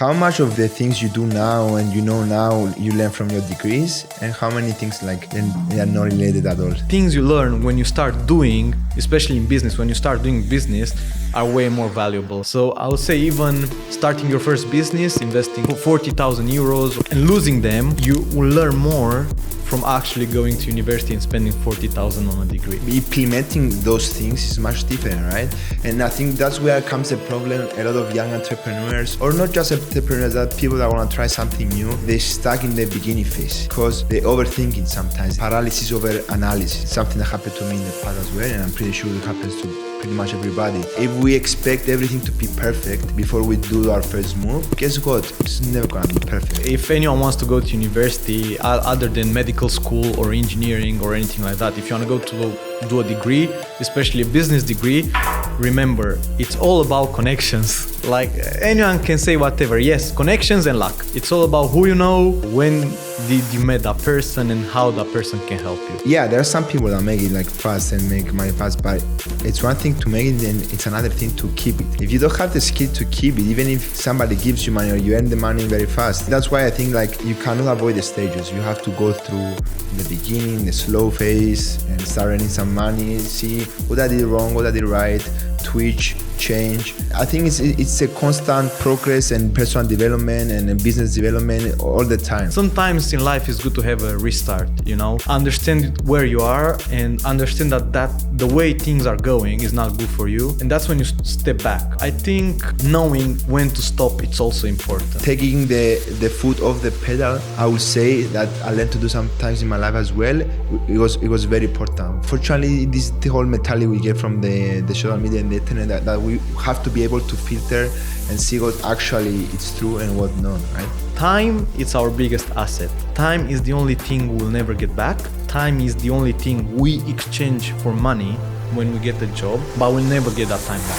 How much of the things you do now and you know now you learn from your degrees, and how many things like they are not related at all? Things you learn when you start doing, especially in business, when you start doing business, are way more valuable. So I would say even starting your first business, investing 40,000 euros and losing them, you will learn more from actually going to university and spending 40,000 on a degree. Implementing those things is much different, right? And I think that's where comes the problem. A lot of young entrepreneurs, or not just entrepreneurs, that people that want to try something new, they're stuck in the beginning phase because they overthink it sometimes. Paralysis over analysis, something that happened to me in the past as well, and I'm pretty sure it happens to pretty much everybody. If we expect everything to be perfect before we do our first move, guess what? It's never gonna be perfect. If anyone wants to go to university, other than medical school or engineering or anything like that, if you want to go to do a degree, especially a business degree, remember, it's all about connections. Like anyone can say whatever. Yes, connections and luck. It's all about who you know, when did you met that person, and how that person can help you. Yeah, there are some people that make it like fast and make money fast, but it's one thing to make it and it's another thing to keep it. If you don't have the skill to keep it, even if somebody gives you money or you earn the money very fast, that's why I think like you cannot avoid the stages. You have to go through the beginning, the slow phase, and start earning some money, see what I did wrong, what I did right, twitch, change. I think it's a constant progress and personal development and business development all the time. Sometimes in life it's good to have a restart, you know, understand where you are and understand that the way things are going is not good for you, and that's when you step back. I think knowing when to stop, it's also important. Taking the foot off the pedal, I would say that I learned to do sometimes in my life as well. It was very important. Fortunately, this is the whole mentality we get from the social media and the internet, that we have to be able to filter and see what actually is true and what not, right? Time is our biggest asset. Time is the only thing we'll never get back. Time is the only thing we exchange for money when we get the job, but we'll never get that time back.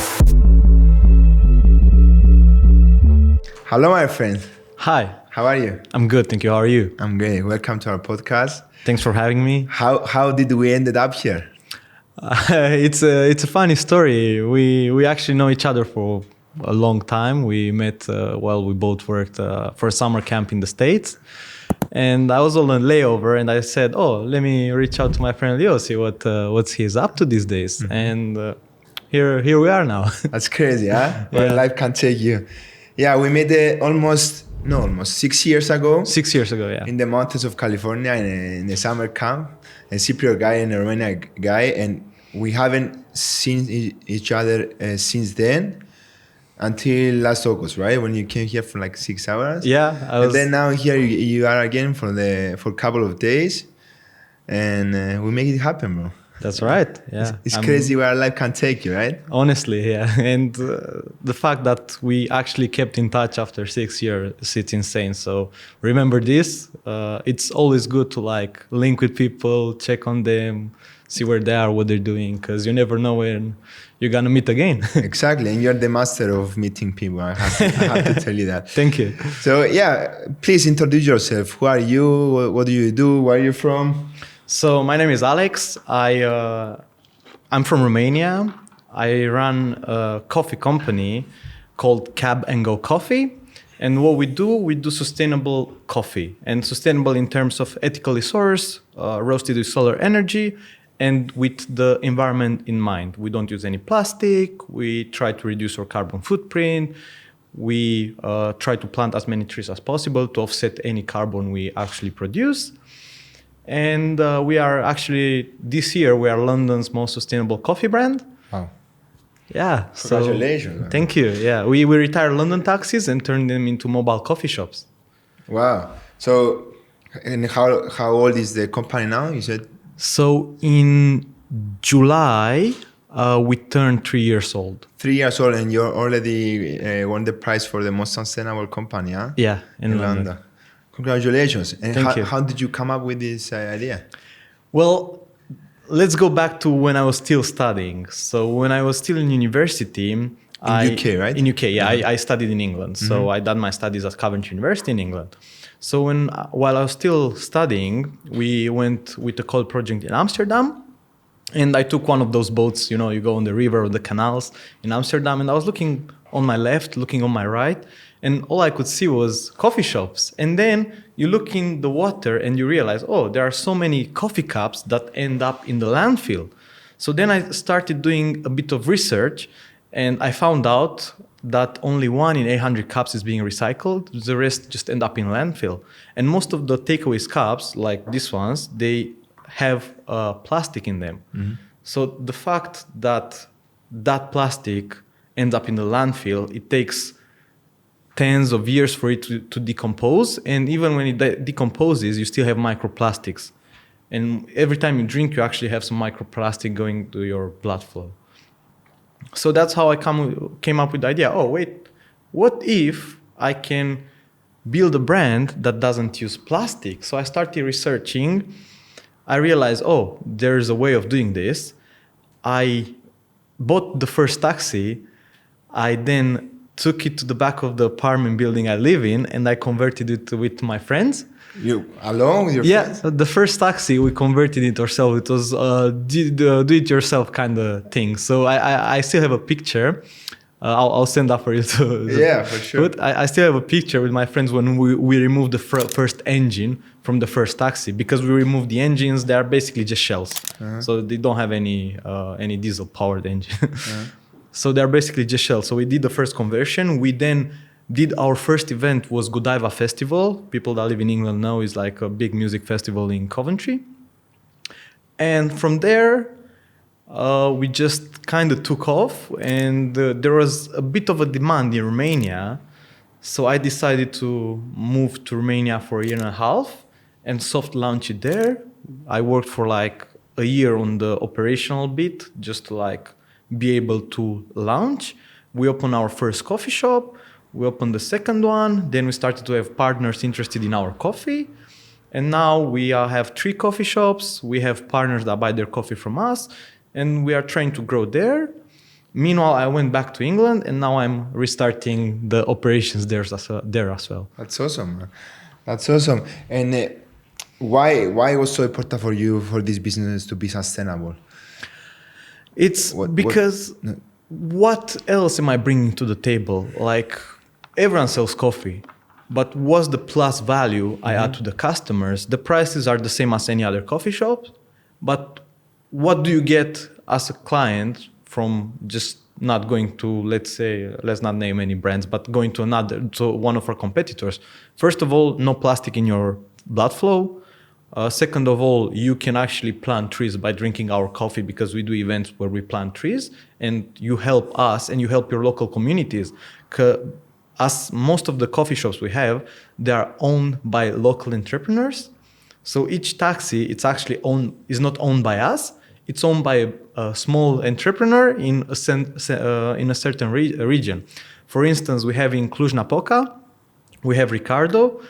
Hello, my friend. Hi. How are you? I'm good, thank you. How are you? I'm great. Welcome to our podcast. Thanks for having me. How did we ended up here? It's a funny story. We actually know each other for a long time. We met while we both worked for a summer camp in the States. And I was on a layover and I said, oh, let me reach out to my friend Leo, see what he's up to these days. Mm-hmm. And here we are now. That's crazy, huh? Where life can take you. Yeah, we met almost 6 years ago. 6 years ago, yeah. In the mountains of California in a summer camp. A Cypriot guy and a Romanian guy. And we haven't seen each other since then until last August, right? When you came here for like 6 hours. Yeah. And then now here you are again for a couple of days. And we make it happen, bro. That's right. Yeah. It's crazy where life can take you, right? Honestly, yeah. And the fact that we actually kept in touch after 6 years, it's insane. So remember this. It's always good to like link with people, check on them, see where they are, what they're doing, because you never know when you're gonna meet again. Exactly. And you're the master of meeting people. I have to tell you that. Thank you. So yeah, please introduce yourself. Who are you? What do you do? Where are you from? So my name is Alex. I'm from Romania. I run a coffee company called CabnGo Coffee. And what we do sustainable coffee, and sustainable in terms of ethically sourced, roasted with solar energy, and with the environment in mind. We don't use any plastic. We try to reduce our carbon footprint. We try to plant as many trees as possible to offset any carbon we actually produce. And we are actually, this year, we are London's most sustainable coffee brand. Wow. Yeah. Congratulations. So, thank you. Yeah, we retired London taxis and turned them into mobile coffee shops. Wow. So, and how old is the company now, you said? So in July, we turned 3 years old. 3 years old, and you're already won the prize for the most sustainable company, huh? Yeah, in London. Congratulations. And Thank you. How did you come up with this idea? Well, let's go back to when I was still studying. So when I was still in university... In UK, right? In UK, yeah. Mm-hmm. I studied in England. So mm-hmm. I done my studies at Coventry University in England. So while I was still studying, we went with a cold project in Amsterdam. And I took one of those boats, you know, you go on the river or the canals in Amsterdam. And I was looking on my left, looking on my right. and all I could see was coffee shops. And then you look in the water and you realize, oh, there are so many coffee cups that end up in the landfill. So then I started doing a bit of research, and I found out that only 1 in 800 cups is being recycled. The rest just end up in landfill. And most of the takeaways cups, like these ones, they have plastic in them. Mm-hmm. So the fact that that plastic ends up in the landfill, it takes tens of years for it to decompose. And even when it decomposes, you still have microplastics. And every time you drink, you actually have some microplastic going to your blood flow. So that's how I came up with the idea. Oh, wait, what if I can build a brand that doesn't use plastic? So I started researching. I realized, oh, there's a way of doing this. I bought the first taxi. I then took it to the back of the apartment building I live in, and I converted it with my friends. You alone with your friends? Yeah, the first taxi, we converted it ourselves. It was do-it-yourself kind of thing. So I still have a picture. I'll send that for you to yeah, for sure. But I still have a picture with my friends when we removed the first engine from the first taxi, because we removed the engines. They are basically just shells. Uh-huh. So they don't have any diesel powered engine. Uh-huh. So they're basically just shells. So we did the first conversion. We then did our first event was Godiva Festival. People that live in England know is like a big music festival in Coventry. And from there, we just kind of took off, and there was a bit of a demand in Romania. So I decided to move to Romania for a year and a half and soft launch it there. I worked for like a year on the operational bit just to like be able to launch. We opened our first coffee shop. We opened the second one. Then we started to have partners interested in our coffee. And now we have 3 coffee shops. We have partners that buy their coffee from us. And we are trying to grow there. Meanwhile, I went back to England, and now I'm restarting the operations there as well. That's awesome. That's awesome. And why it was so important for you for this business to be sustainable? It's because what else am I bringing to the table? Like, everyone sells coffee, but what's the plus value I add to the customers? The prices are the same as any other coffee shop, but what do you get as a client from just not going to, let's not name any brands, but going to one of our competitors? First of all, no plastic in your blood flow. Second of all, you can actually plant trees by drinking our coffee, because we do events where we plant trees, and you help us and you help your local communities. As most of the coffee shops we have, they are owned by local entrepreneurs. So each taxi, it's actually is not owned by us. It's owned by a small entrepreneur in a certain region. For instance, we have in Cluj-Napoca, we have Ricardo,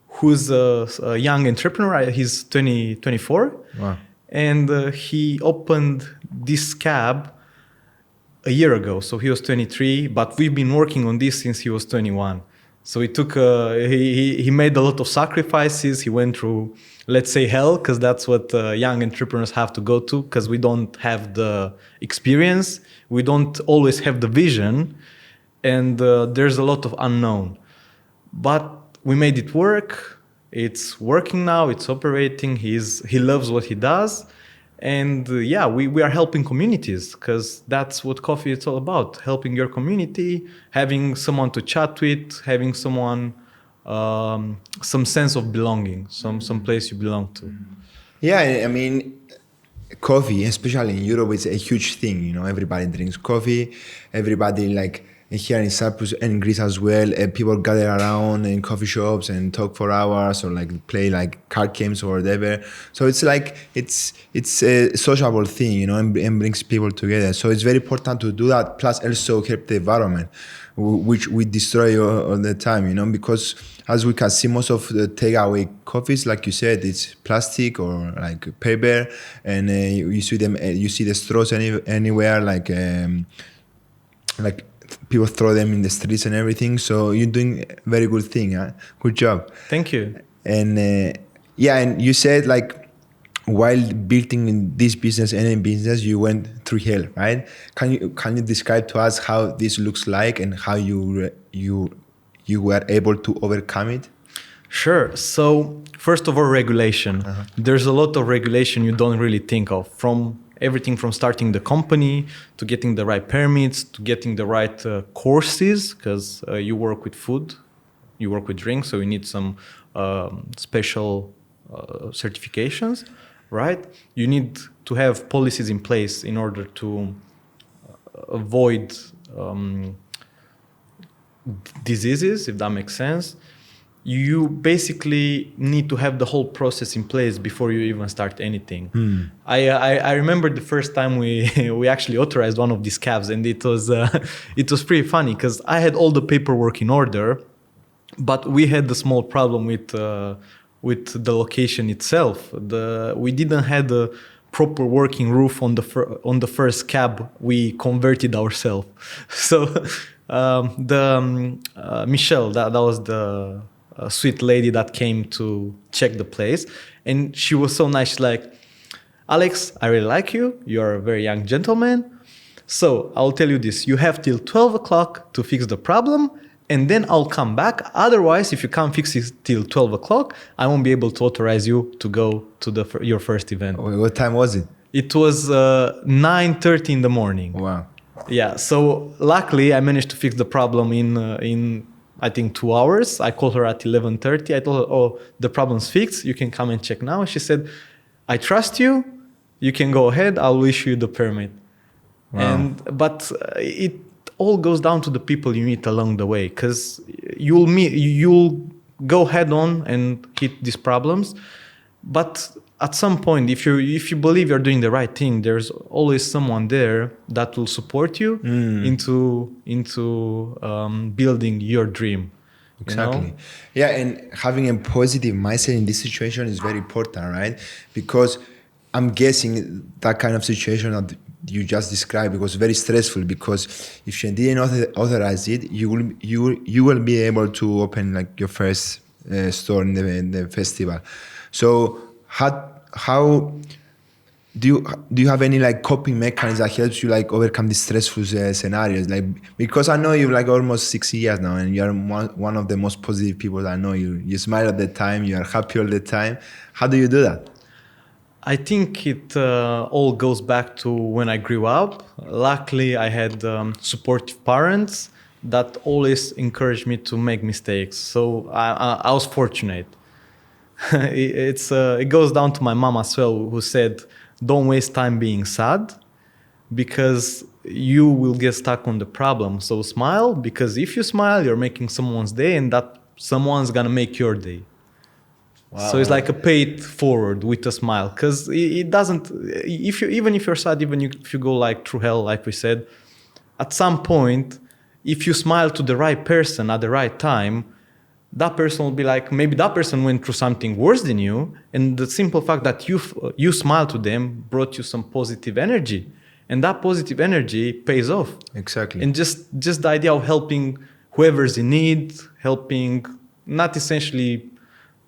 who's a young entrepreneur. He's 24. Wow. And he opened this cab a year ago. So he was 23, but we've been working on this since he was 21. So it took, he made a lot of sacrifices. He went through, let's say, hell, because that's what young entrepreneurs have to go to, because we don't have the experience. We don't always have the vision. And there's a lot of unknown. But we made it work. It's working now. It's operating. He loves what he does. And we are helping communities, because that's what coffee is all about. Helping your community, having someone to chat with, having someone, some sense of belonging, some place you belong to. Yeah, I mean, coffee, especially in Europe, is a huge thing. You know, everybody drinks coffee. Everybody here in Cyprus and in Greece as well, people gather around in coffee shops and talk for hours, or play card games or whatever. So it's it's a sociable thing, you know, and brings people together. So it's very important to do that. Plus also help the environment, which we destroy all the time, you know, because as we can see, most of the takeaway coffees, like you said, it's plastic or paper, and you see the straws anywhere, people throw them in the streets and everything. So you're doing a very good thing. Huh? Good job. Thank you. And and you said while building this business, any business, you went through hell, right? Can you describe to us how this looks like and how you you were able to overcome it? Sure. So first of all, regulation. There's a lot of regulation you don't really think of, from everything from starting the company to getting the right permits to getting the right courses, because you work with food, you work with drinks, so you need some special certifications, right? You need to have policies in place in order to avoid diseases, if that makes sense. You basically need to have the whole process in place before you even start anything. I remember the first time we actually authorized one of these cabs, and it was pretty funny because I had all the paperwork in order, but we had the small problem with the location itself. We didn't have a proper working roof on the first cab we converted ourselves. So Michelle, that was the sweet lady that came to check the place, and she was so nice. She's like, Alex, I really like you. You're a very young gentleman. So I'll tell you this, you have till 12 o'clock to fix the problem, and then I'll come back. Otherwise, if you can't fix it till 12 o'clock, I won't be able to authorize you to go to your first event. What time was it? It was 9:30 in the morning. Wow. Yeah, so luckily I managed to fix the problem in I think 2 hours. I called her at 11:30. I told her, oh, the problem's fixed. You can come and check now. She said, I trust you. You can go ahead. I'll issue you the permit. Wow. But it all goes down to the people you meet along the way, because you'll go head on and hit these problems. But at some point, if you believe you're doing the right thing, there's always someone there that will support you into building your dream. Exactly. You know? Yeah, and having a positive mindset in this situation is very important, right? Because I'm guessing that kind of situation that you just described, it was very stressful, because if you didn't authorize it, you will be able to open like your first store in the festival. So how do you have any like coping mechanism that helps you like overcome these stressful scenarios? Like, because I know you like almost 6 years now, and you are one of the most positive people I know. You smile all the time, you are happy all the time. How do you do that? I think it all goes back to when I grew up. Luckily, I had supportive parents that always encouraged me to make mistakes. So I was fortunate. It goes down to my mom as well, who said, don't waste time being sad, because you will get stuck on the problem. So smile, because if you smile, you're making someone's day, and that someone's gonna make your day. Wow. So it's like a pay it forward with a smile, because it doesn't, even if you're sad, even if you go like through hell, like we said, at some point, if you smile to the right person at the right time, that person will be like, maybe that person went through something worse than you, and the simple fact that you smiled to them brought you some positive energy, and that positive energy pays off. Exactly. And just the idea of helping whoever's in need, helping not essentially,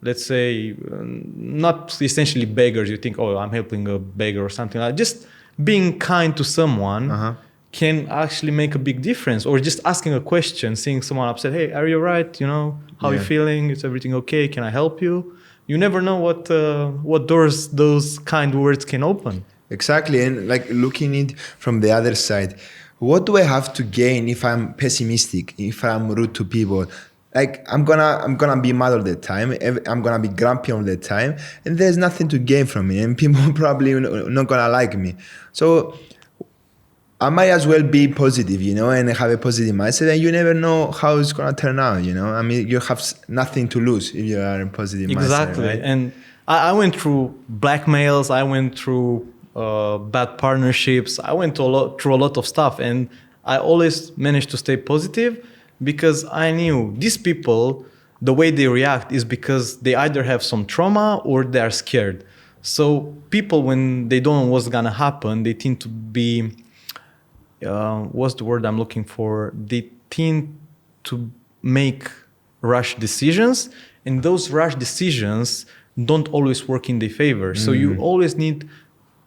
let's say, not essentially beggars. You think, oh, I'm helping a beggar or something like that. Just being kind to someone can actually make a big difference. Or just asking a question, seeing someone upset, hey, are you all right? You know, how are you feeling? Is everything okay? Can I help you? You never know what doors those kind words can open. Exactly. And like looking it from the other side, what do I have to gain if I'm pessimistic, if I'm rude to people? Like I'm gonna be mad all the time. I'm gonna be grumpy all the time, and there's nothing to gain from it, and people probably not gonna like me. So I might as well be positive, you know, and have a positive mindset, and you never know how it's gonna turn out, you know. I mean, you have nothing to lose if you are in positive mindset. Exactly. Right? And I went through blackmails. I went through bad partnerships. I went through a lot of stuff, and I always managed to stay positive, because I knew these people, the way they react is because they either have some trauma or they are scared. So people, when they don't know what's gonna happen, they tend to be, what's the word I'm looking for? They tend to make rash decisions, and those rash decisions don't always work in their favor. So you always need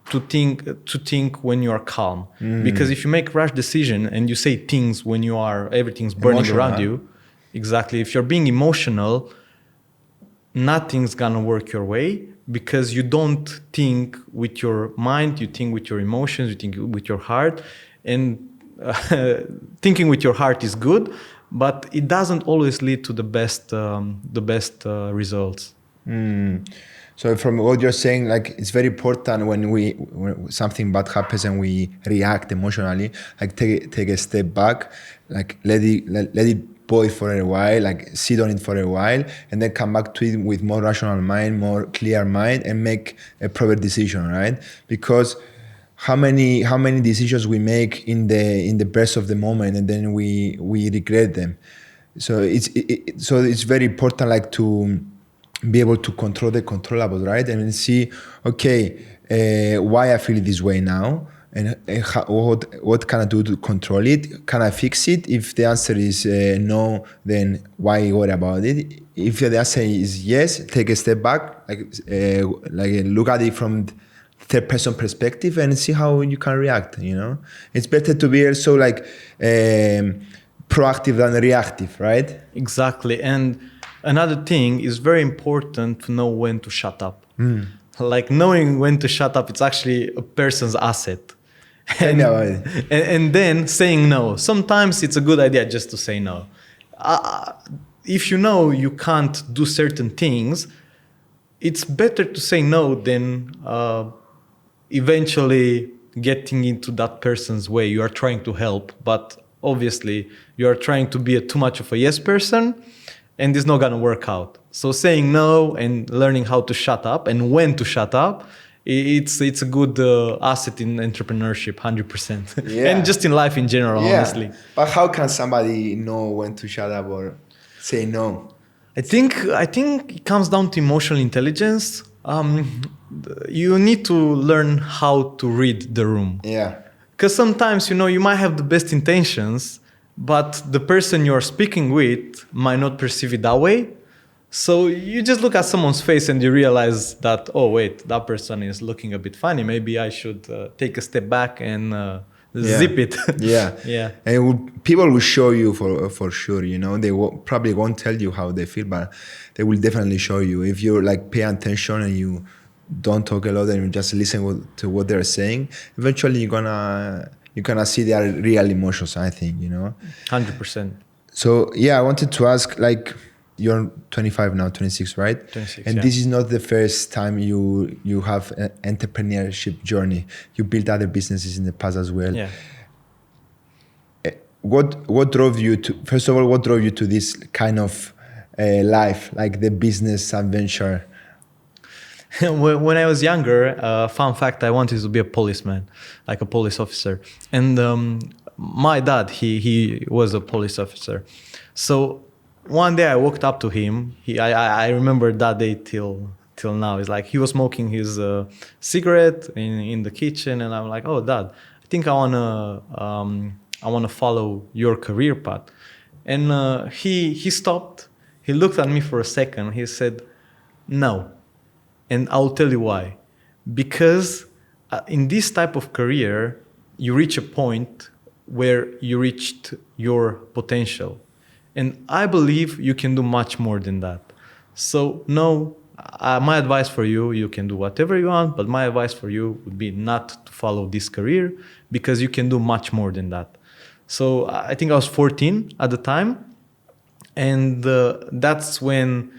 to think when you are calm, because if you make rash decision and you say things when everything's burning around you, Exactly. If you're being emotional, nothing's gonna work your way because you don't think with your mind, you think with your emotions, you think with your heart. And thinking with your heart is good, but it doesn't always lead to the best results. So from what you're saying, like it's very important when something bad happens and we react emotionally, like take a step back, like let it boil for a while, like sit on it for a while, and then come back to it with more rational mind, more clear mind, and make a proper decision, right? Because how many decisions we make in the burst of the moment, and then we regret them. So it's very important, like to be able to control the controllables, right? And then see, okay, why I feel this way now, and what can I do to control it? Can I fix it? If the answer is no, then why worry about it? If the answer is yes, take a step back, like look at it from third person perspective and see how you can react. You know, it's better to be also like proactive than reactive, right? Exactly. And another thing is very important to know when to shut up. Like knowing when to shut up, it's actually a person's asset. And then saying no. Sometimes it's a good idea just to say no. If you know you can't do certain things, it's better to say no than eventually getting into that person's way. You are trying to help, but obviously you are trying to be too much of a yes person, and it's not going to work out. So saying no and learning how to shut up and when to shut up, it's a good asset in entrepreneurship, 100%. Yeah. And just in life in general, honestly. But how can somebody know when to shut up or say no? I think it comes down to emotional intelligence. You need to learn how to read the room. Yeah. Because sometimes, you might have the best intentions, but the person you're speaking with might not perceive it that way. So you just look at someone's face and you realize that, oh, wait, that person is looking a bit funny. Maybe I should take a step back and zip it. Yeah. Yeah. And people will show you for sure, they probably won't tell you how they feel, but they will definitely show you. If you like pay attention and you don't talk a lot and you just listen to what they're saying, eventually you're gonna see their real emotions, I think, 100%. So yeah, I wanted to ask, like, you're 25 now, 26, right? 26, and yeah. This is not the first time you have an entrepreneurship journey. You built other businesses in the past as well. Yeah. What drove you to, first of all, what drove you to this kind of life, like the business adventure? When I was younger, fun fact, I wanted to be a policeman, like a police officer. And my dad, he was a police officer. So one day I walked up to him. I remember that day till now. It's like he was smoking his cigarette in the kitchen, and I'm like, "Oh, Dad, I think I wanna follow your career path." And he stopped. He looked at me for a second. He said, "No," and I'll tell you why. Because in this type of career, you reach a point where you reached your potential. And I believe you can do much more than that. So no, my advice for you, you can do whatever you want, but my advice for you would be not to follow this career because you can do much more than that. So I think I was 14 at the time. And that's when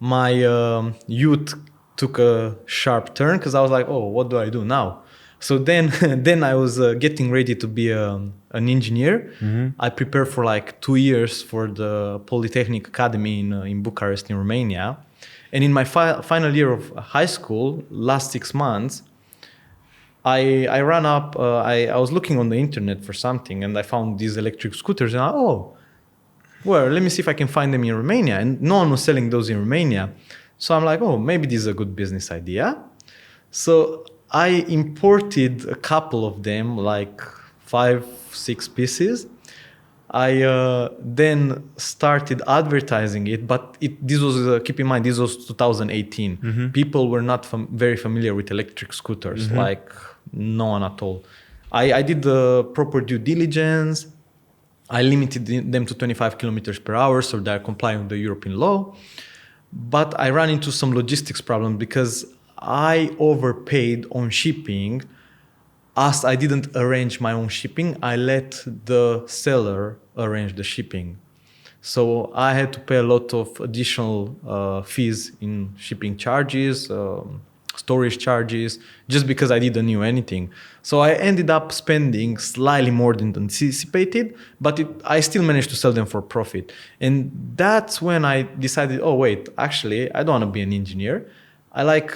my youth took a sharp turn because I was like, oh, what do I do now? So then I was getting ready to be an engineer. Mm-hmm. I prepared for like 2 years for the Polytechnic Academy in Bucharest, in Romania. And in my final year of high school, last 6 months, I ran up, I was looking on the internet for something and I found these electric scooters and let me see if I can find them in Romania. And no one was selling those in Romania. So I'm like, maybe this is a good business idea. So I imported a couple of them, like 5-6 pieces. I then started advertising it, but this was, keep in mind, this was 2018. Mm-hmm. People were not very familiar with electric scooters, mm-hmm. like no one at all. I did the proper due diligence. I limited them to 25 kilometers per hour, so they're complying with the European law. But I ran into some logistics problem because I overpaid on shipping. As I didn't arrange my own shipping, I let the seller arrange the shipping. So I had to pay a lot of additional fees in shipping charges, storage charges, just because I didn't know anything. So I ended up spending slightly more than anticipated, but I still managed to sell them for profit. And that's when I decided, oh wait, actually, I don't want to be an engineer. I like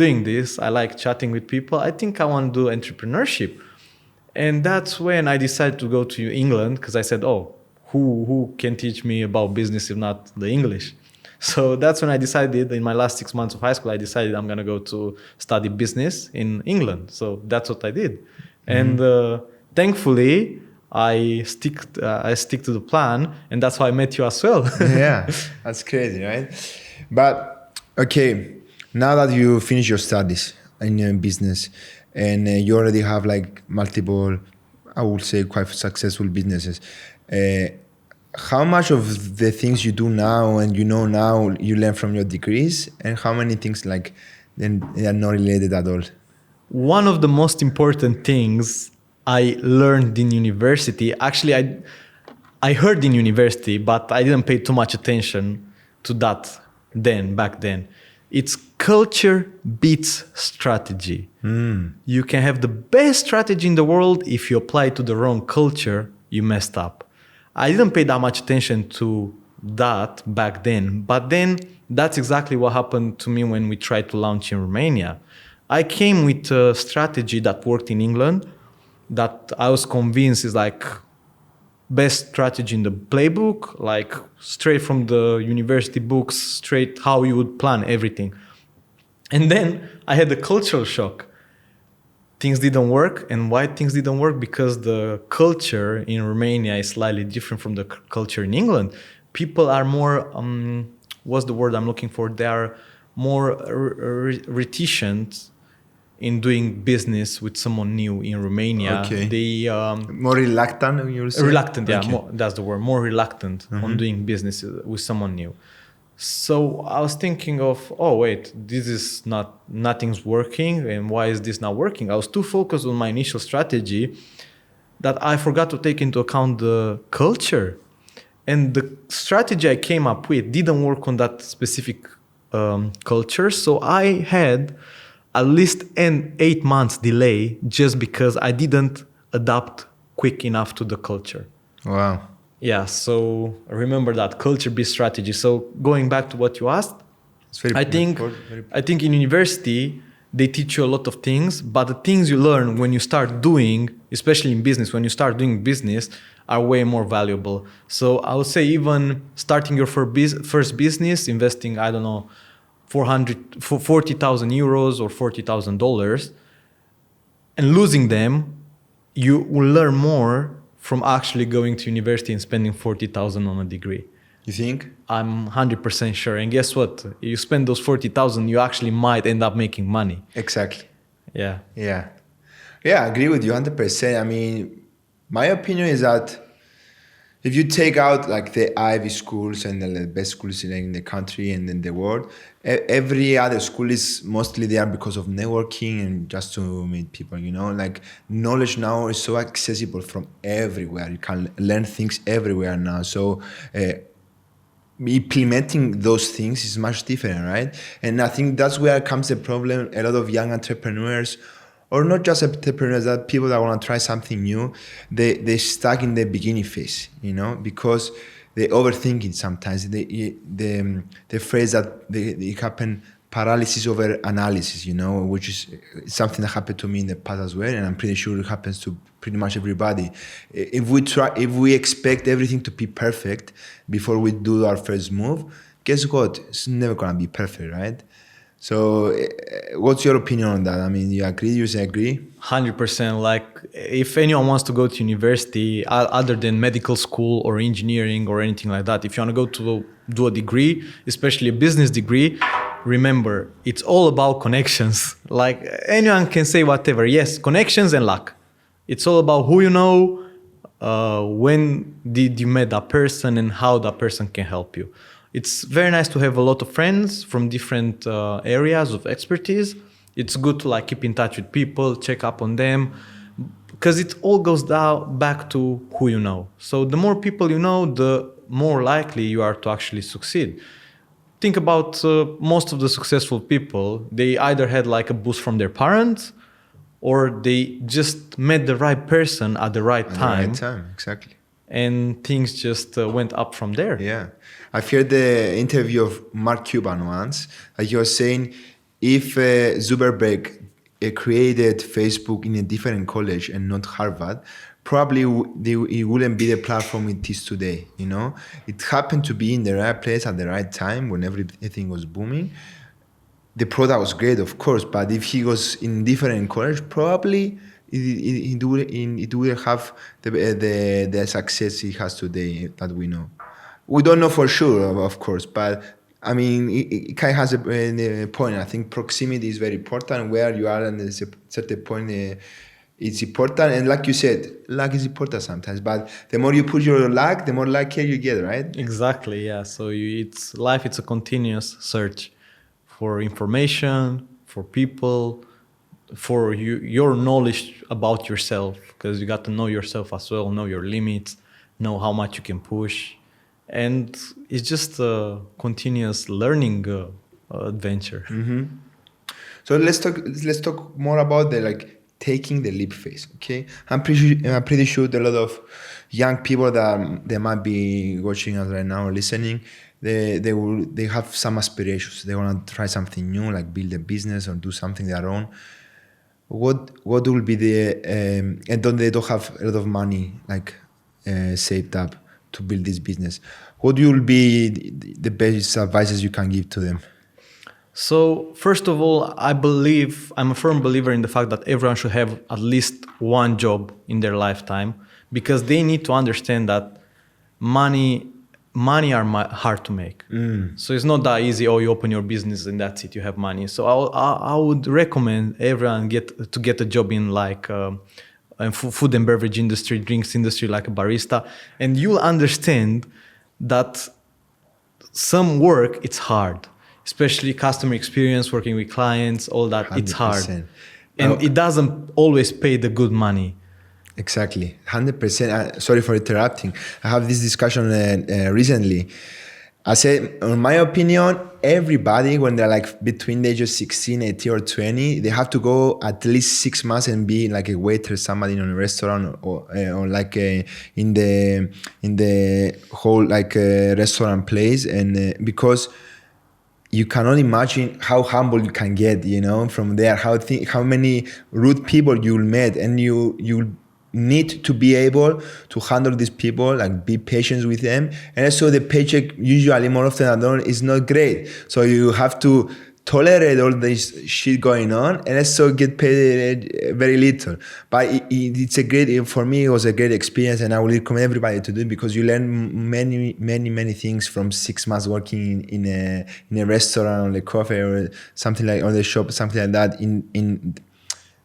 doing this. I like chatting with people. I think I want to do entrepreneurship. And that's when I decided to go to England, because I said, oh, who can teach me about business if not the English? So that's when I decided, in my last 6 months of high school, I decided I'm going to go to study business in England. So that's what I did. Mm-hmm. And thankfully, I stick to the plan, and that's how I met you as well. Yeah, that's crazy, right? But, okay, now that you finish your studies in your business, and you already have like multiple, I would say, quite successful businesses, how much of the things you do now and you know now you learn from your degrees, and how many things like then they are not related at all? One of the most important things I learned in university, actually I heard in university, but I didn't pay too much attention to that back then. It's culture beats strategy. You can have the best strategy in the world. If you apply it to the wrong culture, you messed up. I didn't pay that much attention to that back then, but then that's exactly what happened to me when we tried to launch in Romania. I came with a strategy that worked in England, that I was convinced is like best strategy in the playbook, like straight from the university books, straight how you would plan everything. And then I had a cultural shock. Things didn't work. And why things didn't work? Because the culture in Romania is slightly different from the culture in England. People are more, what's the word I'm looking for? They are more reticent in doing business with someone new in Romania. Okay. They more reluctant, you will say? Reluctant, yeah, okay. That's the word. More reluctant on doing business with someone new. So I was thinking of, oh wait, nothing's working, and why is this not working? I was too focused on my initial strategy that I forgot to take into account the culture. And the strategy I came up with didn't work on that specific culture. So I had at least an 8 months delay just because I didn't adapt quick enough to the culture. Wow. Yeah, so remember that culture-based strategy. So going back to what you asked, I think in university they teach you a lot of things, but the things you learn when you start doing, especially in business, when you start doing business, are way more valuable. So I would say even starting your first business, investing, I don't know, 40,000 euros or $40,000, and losing them, you will learn more from actually going to university and spending 40,000 on a degree. You think? I'm 100% sure. And guess what? You spend those 40,000, you actually might end up making money. Exactly. Yeah. Yeah. Yeah, I agree with you 100%. I mean, my opinion is that if you take out like the Ivy schools and the best schools in the country and in the world, every other school is mostly there because of networking and just to meet people, you know, like knowledge now is so accessible from everywhere. You can learn things everywhere now. So implementing those things is much different, right? And I think that's where comes the problem. A lot of young entrepreneurs, or not just entrepreneurs, that people that want to try something new, they stuck in the beginning phase, you know, because they overthink it sometimes. The phrase that it happen paralysis over analysis, you know, which is something that happened to me in the past as well, and I'm pretty sure it happens to pretty much everybody. If we expect everything to be perfect before we do our first move, guess what? It's never gonna be perfect, right? So what's your opinion on that? I mean, you agree, you say agree? 100%. Like if anyone wants to go to university other than medical school or engineering or anything like that, if you want to go to do a degree, especially a business degree, remember, it's all about connections. Like anyone can say whatever. Yes, connections and luck. It's all about who you know, when did you met that person and how that person can help you. It's very nice to have a lot of friends from different areas of expertise. It's good to like keep in touch with people, check up on them, because it all goes down back to who you know. So the more people you know, the more likely you are to actually succeed. Think about most of the successful people. They either had like a boost from their parents, or they just met the right person at the right time. At the right time, exactly. And things just went up from there. Yeah. I've heard the interview of Mark Cuban once. He was saying if Zuckerberg created Facebook in a different college and not Harvard, probably it wouldn't be the platform it is today. You know, it happened to be in the right place at the right time when everything was booming. The product was great, of course, but if he was in different college, probably it would have the success he has today that we know. We don't know for sure, of course, but I mean, it kind of has a point. I think proximity is very important. Where you are at a certain point, it's important. And like you said, luck is important sometimes. But the more you put your luck, the more luckier you get, right? Exactly, yeah. So it's life. It's a continuous search for information, for people, for your knowledge about yourself, because you got to know yourself as well, know your limits, know how much you can push. And it's just a continuous learning adventure. Mm-hmm. So let's talk more about the taking the leap phase. Okay, I'm pretty sure that a lot of young people that they might be watching us right now or listening, they have some aspirations. They want to try something new, like build a business or do something their own. What will be and they don't have a lot of money saved up to build this business. What will be the best advices you can give to them? So first of all, I'm a firm believer in the fact that everyone should have at least one job in their lifetime, because they need to understand that money are hard to make. So it's not that easy. Oh, you open your business and that's it, you have money. So I would recommend everyone get a job in food and beverage industry, drinks industry, like a barista, and you'll understand that some work, it's hard, especially customer experience, working with clients, all that, 100%. It's hard. And it doesn't always pay the good money. Exactly, 100%. Sorry for interrupting. I have this discussion recently. I said, in my opinion, everybody, when they're between the age of 16, 18, or 20, they have to go at least 6 months and be like a waiter, somebody in a restaurant, or in the whole restaurant place, and because you cannot imagine how humble you can get, from there. How many rude people you'll meet, and you need to be able to handle these people, be patient with them. And also the paycheck usually more often than not is not great. So you have to tolerate all this shit going on and also get paid very little. But for me, it was a great experience, and I would recommend everybody to do it, because you learn many things from 6 months working in a restaurant or a coffee or something on the shop, something like that in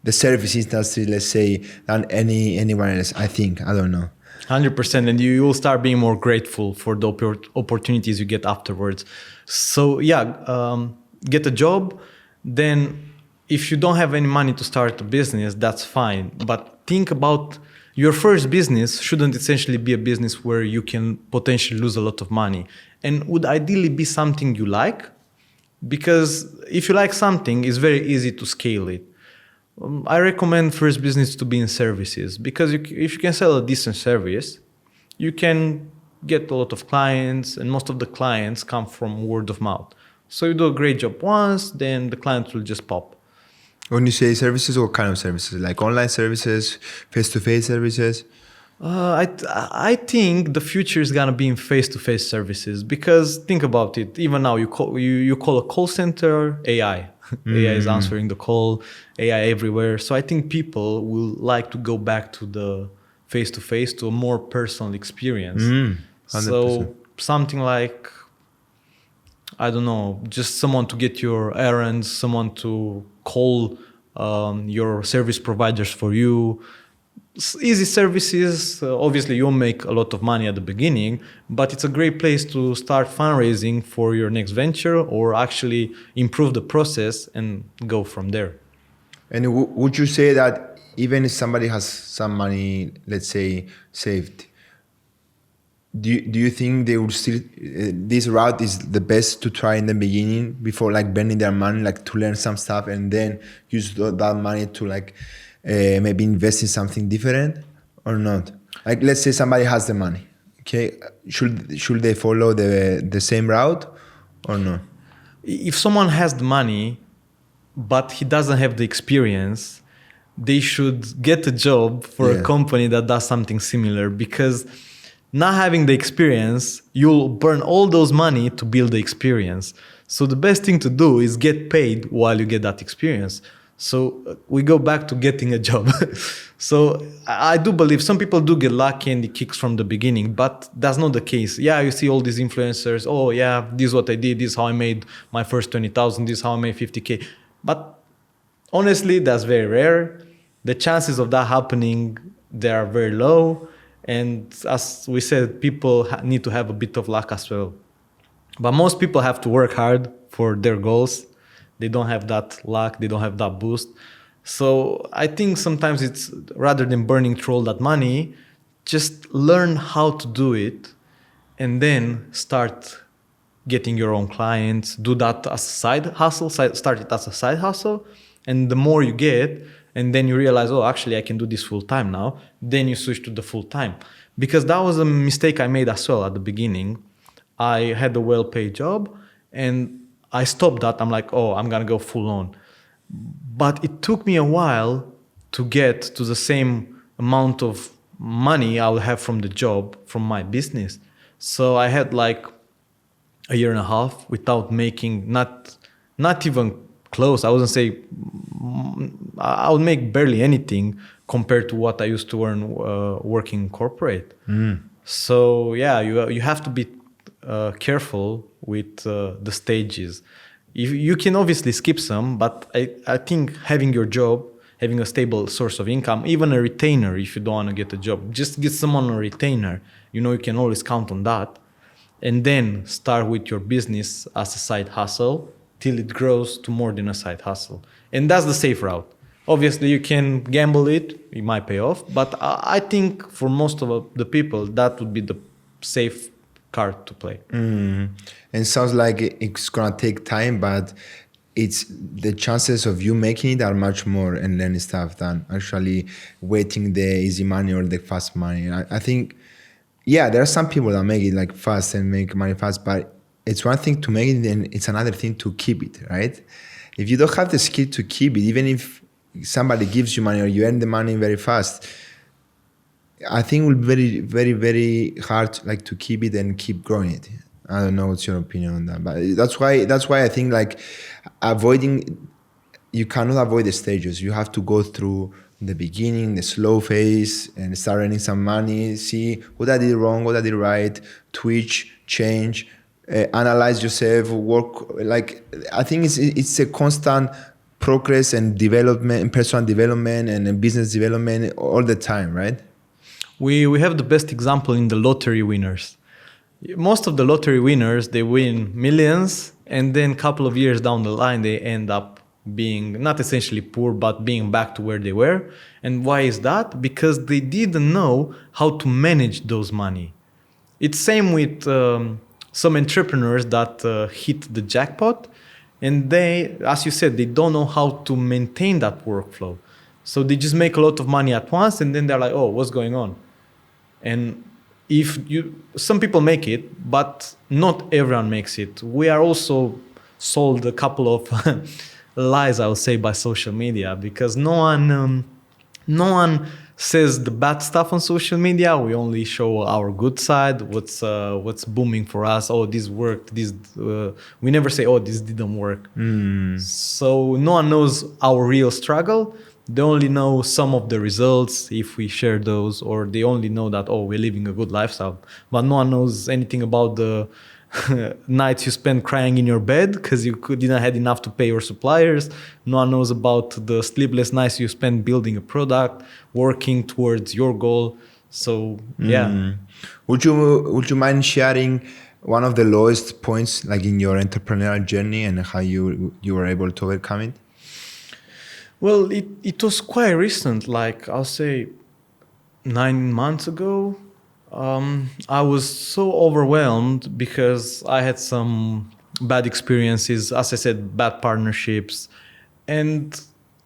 the service industry, let's say, than anyone else, I think. I don't know. 100%. And you will start being more grateful for the opportunities you get afterwards. So get a job. Then if you don't have any money to start a business, that's fine. But think about your first business shouldn't essentially be a business where you can potentially lose a lot of money, and would ideally be something you like, because if you like something, it's very easy to scale it. I recommend first business to be in services, because if you can sell a decent service, you can get a lot of clients, and most of the clients come from word of mouth. So you do a great job once, then the clients will just pop. When you say services, what kind of services? Like online services, face-to-face services? I think the future is gonna be in face-to-face services, because think about it. Even now, you call a call center AI. AI is answering the call, AI everywhere. So I think people will like to go back to the face-to-face, to a more personal experience. 100%. So something like, I don't know, just someone to get your errands, someone to call your service providers for you. easy services. Obviously, you'll make a lot of money at the beginning, but it's a great place to start fundraising for your next venture or actually improve the process and go from there. And would you say that even if somebody has some money, let's say, saved, do you think they would still, this route is the best to try in the beginning before like burning their money, like to learn some stuff and then use that money to like maybe invest in something different or not? Like, let's say somebody has the money, okay? Should they follow the same route or no? If someone has the money, but he doesn't have the experience, they should get a job for a company that does something similar, because not having the experience, you'll burn all those money to build the experience. So the best thing to do is get paid while you get that experience. So we go back to getting a job. So I do believe some people do get lucky and it kicks from the beginning, but that's not the case. Yeah, you see all these influencers. Oh yeah, this is what I did. This is how I made my first 20,000. This is how I made 50K. But honestly, that's very rare. The chances of that happening, they are very low. And as we said, people need to have a bit of luck as well. But most people have to work hard for their goals. They don't have that luck. They don't have that boost. So I think sometimes it's, rather than burning through all that money, just learn how to do it and then start getting your own clients. Do that as a side hustle. Start it as a side hustle. And the more you get, and then you realize, oh, actually, I can do this full time now. Then you switch to the full time. Because that was a mistake I made as well at the beginning. I had a well-paid job and I stopped that. I'm like, oh, I'm going to go full on. But it took me a while to get to the same amount of money I would have from the job, from my business. So I had like a year and a half without making, not even close. I wouldn't say, I would make barely anything compared to what I used to earn working corporate. So yeah, you have to be careful with the stages. You can obviously skip some, but I think having your job, having a stable source of income, even a retainer if you don't want to get a job, just get someone on a retainer. You know, you can always count on that. And then start with your business as a side hustle till it grows to more than a side hustle. And that's the safe route. Obviously, you can gamble it might pay off, but I think for most of the people, that would be the safe card to play. And it sounds like it's gonna take time, but it's the chances of you making it are much more and learning stuff than actually waiting the easy money or the fast money. I think, yeah, there are some people that make it like fast and make money fast, but it's one thing to make it and it's another thing to keep it, right? If you don't have the skill to keep it, even if somebody gives you money or you earn the money very fast, I think it will be very, very, very hard like to keep it and keep growing it. I don't know what's your opinion on that, but that's why I think like you cannot avoid the stages. You have to go through the beginning, the slow phase, and start earning some money, see what I did wrong, what I did right, twitch, change, analyze yourself, work. Like, I think it's a constant progress and development, personal development and business development all the time, right? We have the best example in the lottery winners. Most of the lottery winners, they win millions, and then a couple of years down the line, they end up being not essentially poor, but being back to where they were. And why is that? Because they didn't know how to manage those money. It's same with some entrepreneurs that hit the jackpot, and they, as you said, they don't know how to maintain that workflow. So they just make a lot of money at once, and then they're like, oh, what's going on? And some people make it, but not everyone makes it. We are also sold a couple of lies, I would say, by social media, because no one says the bad stuff on social media. We only show our good side, what's booming for us. Oh, this worked. We never say, oh, this didn't work. So no one knows our real struggle. They only know some of the results if we share those, or they only know that, oh, we're living a good lifestyle. But no one knows anything about the nights you spend crying in your bed because you didn't had enough to pay your suppliers. No one knows about the sleepless nights you spend building a product, working towards your goal. So yeah. Would you mind sharing one of the lowest points like in your entrepreneurial journey and how you were able to overcome it? Well, it was quite recent, like I'll say 9 months ago. I was so overwhelmed because I had some bad experiences, as I said, bad partnerships. And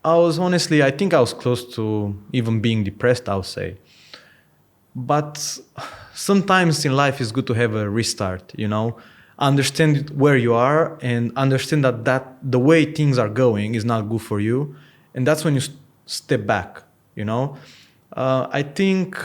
I think I was close to even being depressed, I would say. But sometimes in life it's good to have a restart, understand where you are and understand that the way things are going is not good for you. And that's when you step back, I think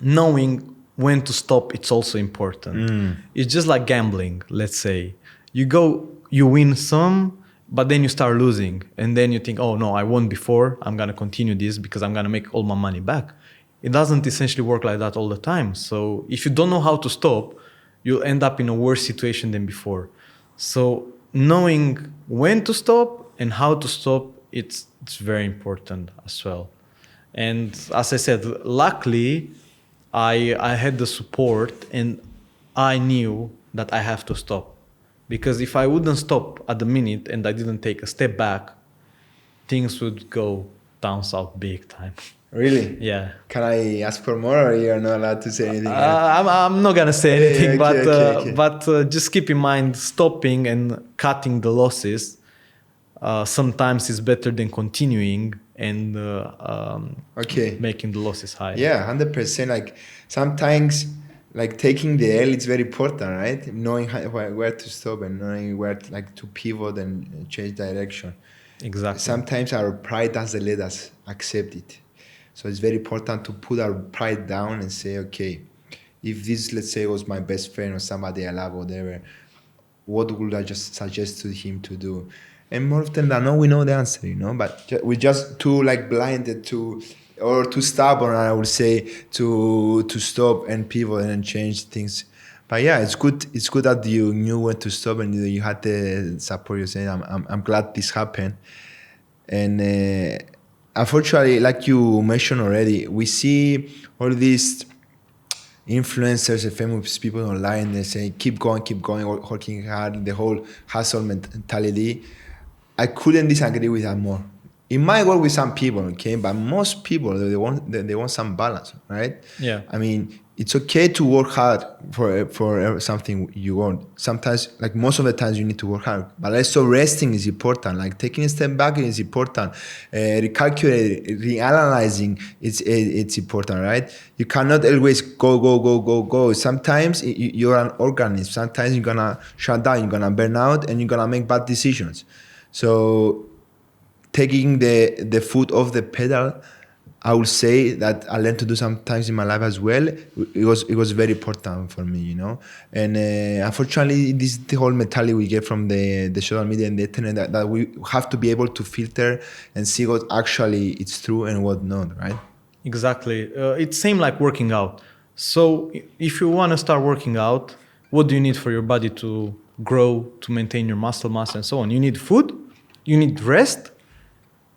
knowing when to stop, it's also important. It's just like gambling, let's say. You win some, but then you start losing. And then you think, oh no, I won before. I'm going to continue this because I'm going to make all my money back. It doesn't essentially work like that all the time. So if you don't know how to stop, you'll end up in a worse situation than before. So knowing when to stop and how to stop, it's very important as well. And as I said, luckily, I had the support and I knew that I have to stop. Because if I wouldn't stop at the minute and I didn't take a step back, things would go down south big time. Really? Yeah. Can I ask for more, or you're not allowed to say anything? I'm not gonna say anything, okay. but just keep in mind stopping and cutting the losses. Sometimes is better than continuing and making the losses high. Yeah, 100%. Like sometimes, like taking the L is very important, right? Knowing where to stop and knowing where to pivot and change direction. Exactly. Sometimes our pride doesn't let us accept it. So it's very important to put our pride down and say, okay, if this, let's say, was my best friend or somebody I love or whatever, what would I just suggest to him to do? And more often than not, we know the answer, but we're just too blinded to, or too stubborn, I would say, to stop and pivot and change things. But yeah, it's good that you knew when to stop and you had the support. You're saying, I'm glad this happened. And unfortunately, like you mentioned already, we see all these influencers and famous people online. They say, keep going, working hard, the whole hustle mentality. I couldn't disagree with that more. It might work with some people, okay, but most people they want some balance, right? Yeah. I mean, it's okay to work hard for something you want. Sometimes, like most of the times, you need to work hard. But also resting is important. Like taking a step back is important. Recalculating, reanalyzing, it's important, right? You cannot always go. Sometimes you're an organism. Sometimes you're gonna shut down. You're gonna burn out, and you're gonna make bad decisions. So taking the foot off the pedal, I would say that I learned to do sometimes in my life as well. It was very important for me, And unfortunately, this is the whole mentality we get from the social media and the internet that we have to be able to filter and see what actually it's true and what not, right? Exactly. It's same like working out. So if you want to start working out, what do you need for your body to grow, to maintain your muscle mass and so on? You need food, you need rest,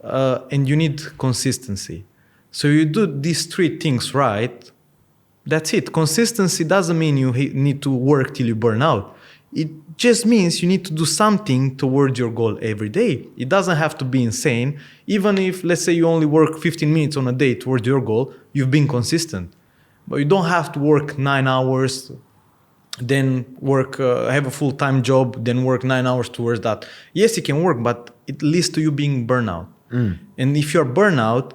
and you need consistency. So you do these three things right, that's it. Consistency doesn't mean you need to work till you burn out. It just means you need to do something towards your goal every day. It doesn't have to be insane. Even if, let's say, you only work 15 minutes on a day towards your goal, you've been consistent. But you don't have to work 9 hours, then have a full-time job, then work 9 hours towards that. Yes, it can work, but it leads to you being burnout. And if you're burnout,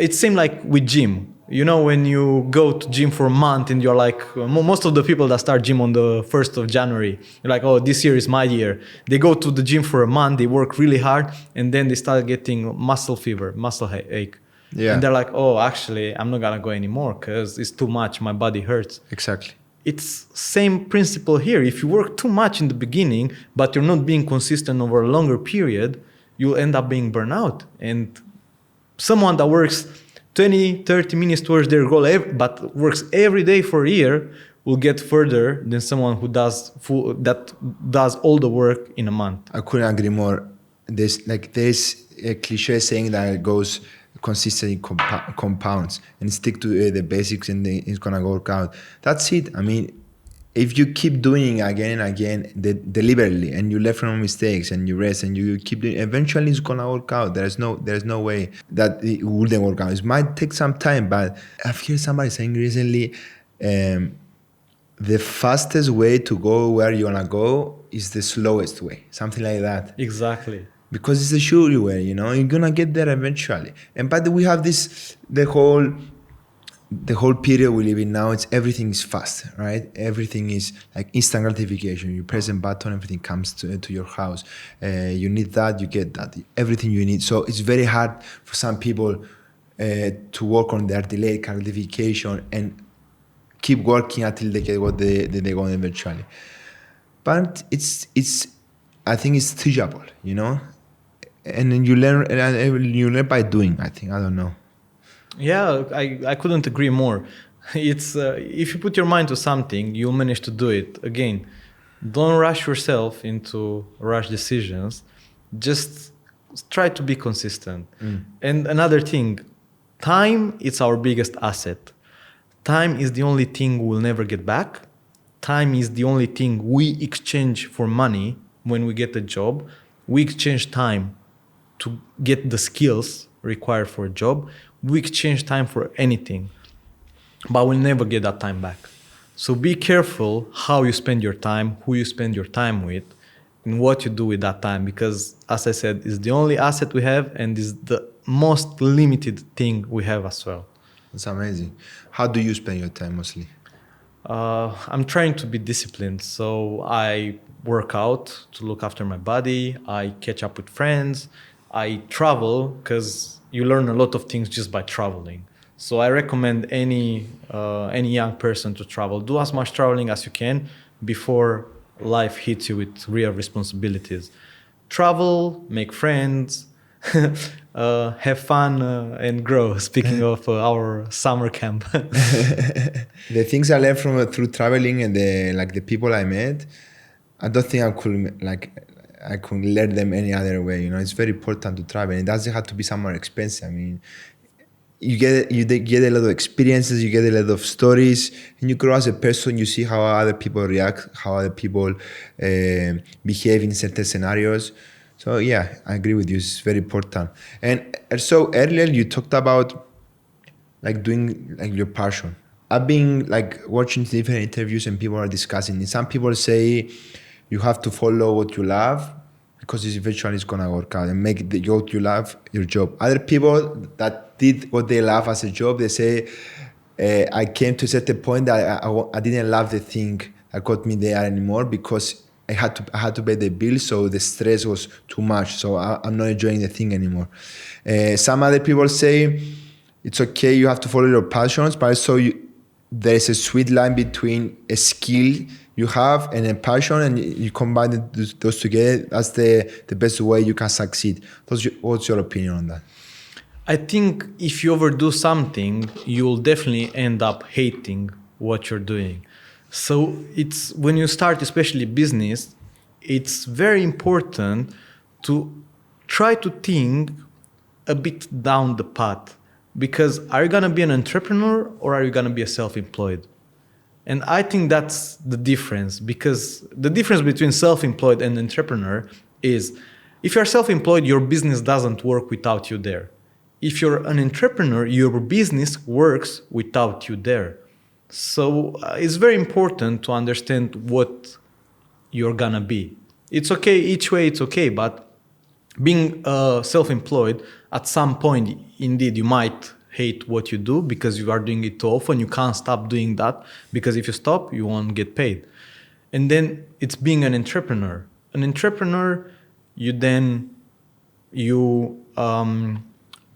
it's same like with gym. When you go to gym for a month and you're like, most of the people that start gym on the 1st of January, you're like, oh, this year is my year. They go to the gym for a month, they work really hard, and then they start getting muscle fever, muscle ache. Yeah. And they're like, oh, actually, I'm not gonna go anymore because it's too much, my body hurts. Exactly. It's same principle here. If you work too much in the beginning, but you're not being consistent over a longer period, you'll end up being burnout. And someone that works 20, 30 minutes towards their goal, but works every day for a year, will get further than someone who does all the work in a month. I couldn't agree more. There's a cliche saying that it goes consistently compounds, and stick to the basics, and it's gonna work out. That's it. I mean, if you keep doing it again and again, deliberately, and you learn from mistakes, and you rest, and you keep doing, eventually it's gonna work out. There's no way that it wouldn't work out. It might take some time, but I've heard somebody saying recently, the fastest way to go where you wanna go is the slowest way, something like that. Exactly. Because it's the sure way, you're gonna get there eventually. And but we have the whole period we live in now. It's everything is fast, right? Everything is like instant gratification. You press a button, everything comes to your house. You need that, you get that, everything you need. So it's very hard for some people to work on their delayed gratification and keep working until they get what they want eventually. But I think it's teachable, and then you learn by doing. I don't know. Yeah, I couldn't agree more. It's if you put your mind to something, you'll manage to do it. Again, don't rush yourself into rash decisions. Just try to be consistent. And another thing, time is our biggest asset. Time is the only thing we'll never get back. Time is the only thing we exchange for money when we get a job. We exchange time to get the skills required for a job. We exchange time for anything, but we'll never get that time back. So be careful how you spend your time, who you spend your time with, and what you do with that time, because as I said, it's the only asset we have and is the most limited thing we have as well. That's amazing. How do you spend your time mostly? I'm trying to be disciplined. So I work out to look after my body. I catch up with friends. I travel because you learn a lot of things just by traveling. So I recommend any young person to travel. Do as much traveling as you can before life hits you with real responsibilities. Travel, make friends, have fun and grow. Speaking of our summer camp. The things I learned through traveling and the people I met, I don't think I could learn them any other way. It's very important to travel. It doesn't have to be somewhere expensive. I mean, you get a lot of experiences, you get a lot of stories, and you grow as a person. You see how other people react, how other people behave in certain scenarios. So yeah, I agree with you. It's very important. And so earlier you talked about doing your passion. I've been watching different interviews and people are discussing it. Some people say you have to follow what you love because eventually it's gonna work out and make what you love your job. Other people that did what they love as a job, they say, I came to a certain point that I didn't love the thing that got me there anymore because I had to pay the bill, so the stress was too much. So I'm not enjoying the thing anymore. Some other people say it's okay, you have to follow your passions, but also there's a sweet line between a skill you have and a passion, and you combine those together. That's the best way you can succeed. What's your opinion on that? I think if you overdo something, you'll definitely end up hating what you're doing. So it's when you start, especially business, it's very important to try to think a bit down the path. Because are you going to be an entrepreneur or are you going to be a self-employed? And I think that's the difference, because the difference between self-employed and entrepreneur is if you're self-employed, your business doesn't work without you there. If you're an entrepreneur, your business works without you there. So it's very important to understand what you're going to be. It's okay, each way it's okay, but being self-employed, at some point, indeed, you might hate what you do because you are doing it too often. You can't stop doing that because if you stop, you won't get paid. And then it's being an entrepreneur. An entrepreneur, you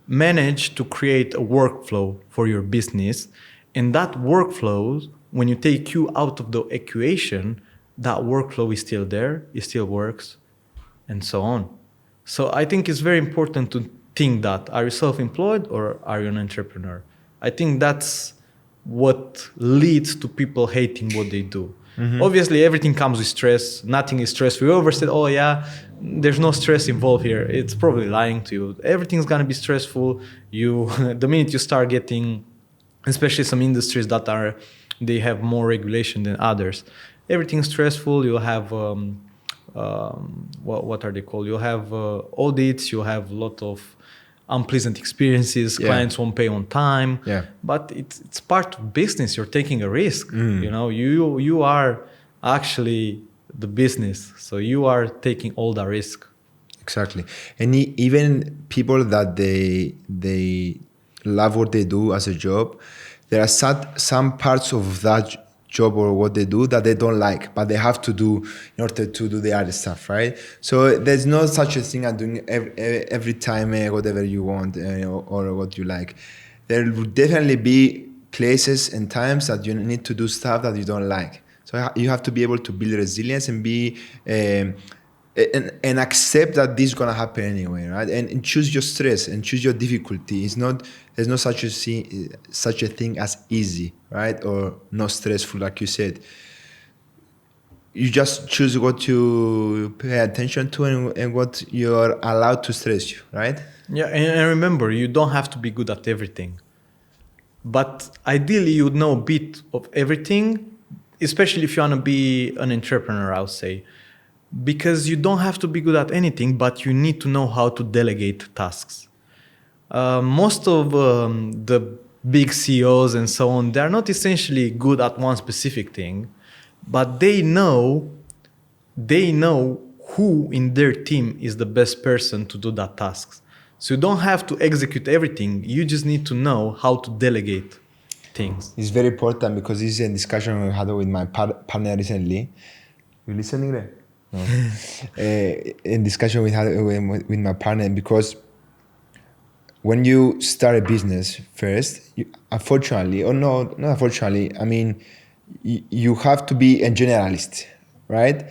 manage to create a workflow for your business. And that workflow, when you take you out of the equation, that workflow is still there, it still works, and so on. So I think it's very important to think that, are you self-employed or are you an entrepreneur? I think that's what leads to people hating what they do. Obviously, everything comes with stress. Nothing is stress-free. Whoever said, oh yeah, there's no stress involved here, it's probably lying to you. Everything's going to be stressful. The minute you start getting, especially some industries that they have more regulation than others, everything's stressful. You'll have, what are they called? You'll have audits. You'll have a lot of unpleasant experiences. Clients won't pay on time. But it's part of business. You're taking a risk. You are actually the business, so you are taking all the risk. Exactly. And even people that they love what they do as a job, there are some parts of that job or what they do that they don't like, but they have to do in order to do the other stuff, right? So there's no such a thing as doing every time whatever you want or what you like. There will definitely be places and times that you need to do stuff that you don't like. So you have to be able to build resilience and be and accept that this is gonna happen anyway, right? And choose your stress and choose your difficulty. There's no such a thing as easy, right? Or not stressful, like you said. You just choose what you pay attention to and what you're allowed to stress you, right? Yeah, and remember, you don't have to be good at everything. But ideally, you would know a bit of everything, especially if you want to be an entrepreneur, I would say. Because you don't have to be good at anything, but you need to know how to delegate tasks. Most of the big CEOs and so on, they're not essentially good at one specific thing, but they know who in their team is the best person to do that task. So you don't have to execute everything. You just need to know how to delegate things. It's very important because this is a discussion we had with my partner recently. You listening there? No. A discussion we had with my partner, because when you start a business first, unfortunately, or no, not unfortunately, I mean, you have to be a generalist, right?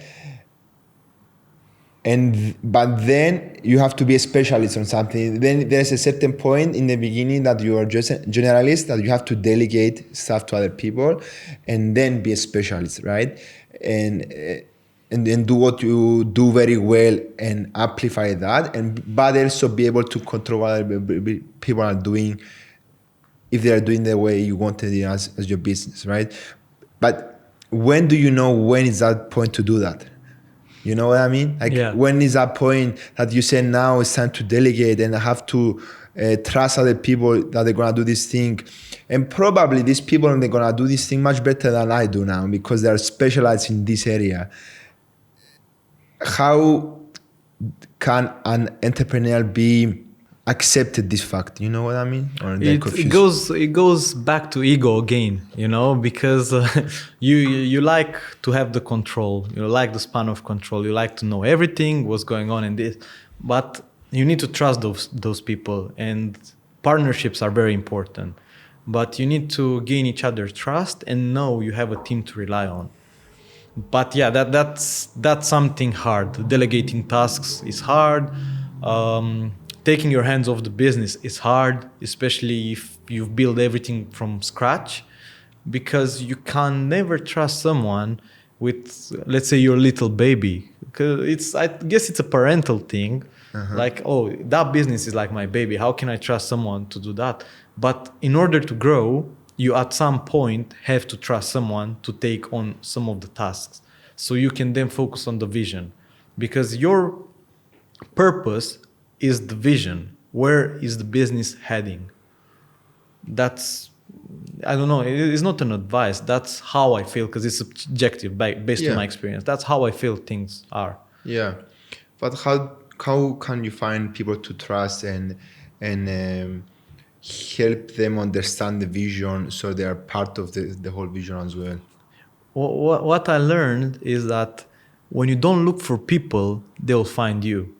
But then you have to be a specialist on something. Then there's a certain point in the beginning that you are just a generalist, that you have to delegate stuff to other people, and then be a specialist, right? And then do what you do very well and amplify that, but also be able to control what other people are doing, if they are doing the way you wanted it as your business, right? But when do you know when is that point to do that? You know what I mean? When is that point that you say now it's time to delegate and I have to trust other people that they're gonna do this thing? And probably these people, they're gonna do this thing much better than I do now because they're specialized in this area. How can an entrepreneur be accepted this fact? You know what I mean? Or it goes back to ego again, because you like to have the control, you like the span of control, you like to know everything, what's going on in this, but you need to trust those people, and partnerships are very important. But you need to gain each other's trust and know you have a team to rely on. But yeah, that's something hard. Delegating tasks is hard. Taking your hands off the business is hard, especially if you've built everything from scratch, because you can never trust someone with, let's say, your little baby. I guess it's a parental thing. Like, oh, that business is like my baby. How can I trust someone to do that? But in order to grow, you at some point have to trust someone to take on some of the tasks, so you can then focus on the vision, because your purpose is the vision. Where is the business heading? That's, I don't know, it's not an advice. That's how I feel, because it's subjective based on my experience. That's how I feel things are. Yeah. But how can you find people to trust and help them understand the vision so they are part of the whole vision as well? What I learned is that when you don't look for people, they'll find you.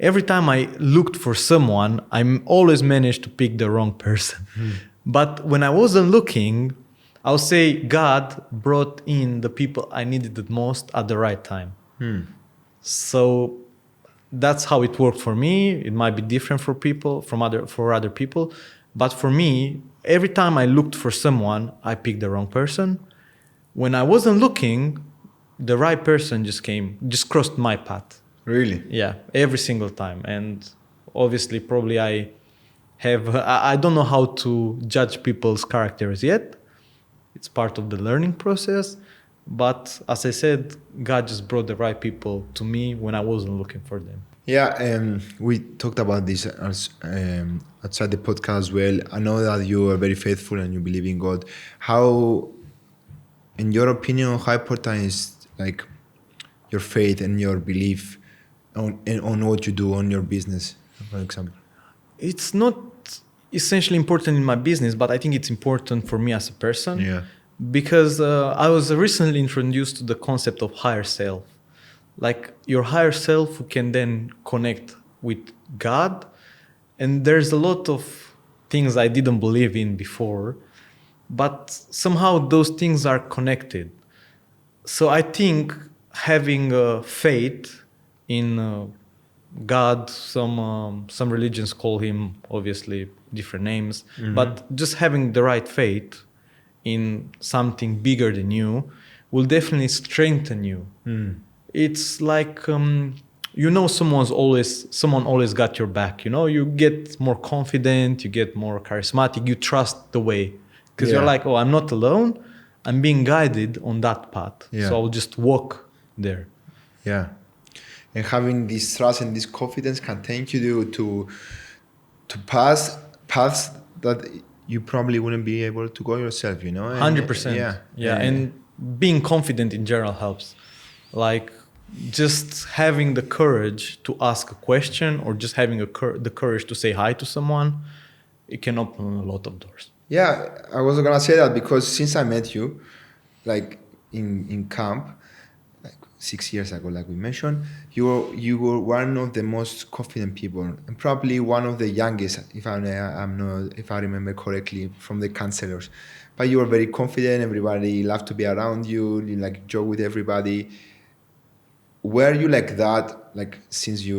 Every time I looked for someone, I always managed to pick the wrong person. But when I wasn't looking, I'll say God brought in the people I needed the most at the right time. So that's how it worked for me. It might be different for other people. But for me, every time I looked for someone, I picked the wrong person. When I wasn't looking, the right person just crossed my path. Really? Yeah, every single time. And obviously, probably I don't know how to judge people's characters yet. It's part of the learning process. But as I said, God just brought the right people to me when I wasn't looking for them. Yeah, we talked about this outside the podcast as well. I know that you are very faithful and you believe in God. How, in your opinion, how important is like your faith and your belief on what you do, on your business, for example? It's not essentially important in my business, but I think it's important for me as a person. Yeah. Because I was recently introduced to the concept of higher self. Like your higher self who can then connect with God. And there's a lot of things I didn't believe in before, but somehow those things are connected. So I think having faith in God, some religions call him obviously different names, but just having the right faith in something bigger than you will definitely strengthen you. It's like someone always got your back. You get more confident, you get more charismatic, you trust the way, because you're like, oh, I'm not alone, I'm being guided on that path, so I'll just walk there. Yeah. And having this trust and this confidence can take you to pass paths that you probably wouldn't be able to go yourself, 100%. Yeah. And being confident in general helps. Like just having the courage to ask a question or just having the courage to say hi to someone, it can open a lot of doors. Yeah, I was going to say that because since I met you, like in camp, like 6 years ago, like we mentioned, you were one of the most confident people and probably one of the youngest, if I remember correctly, from the counselors. But you were very confident. Everybody loved to be around you. You like joke with everybody. Were you like that, like since you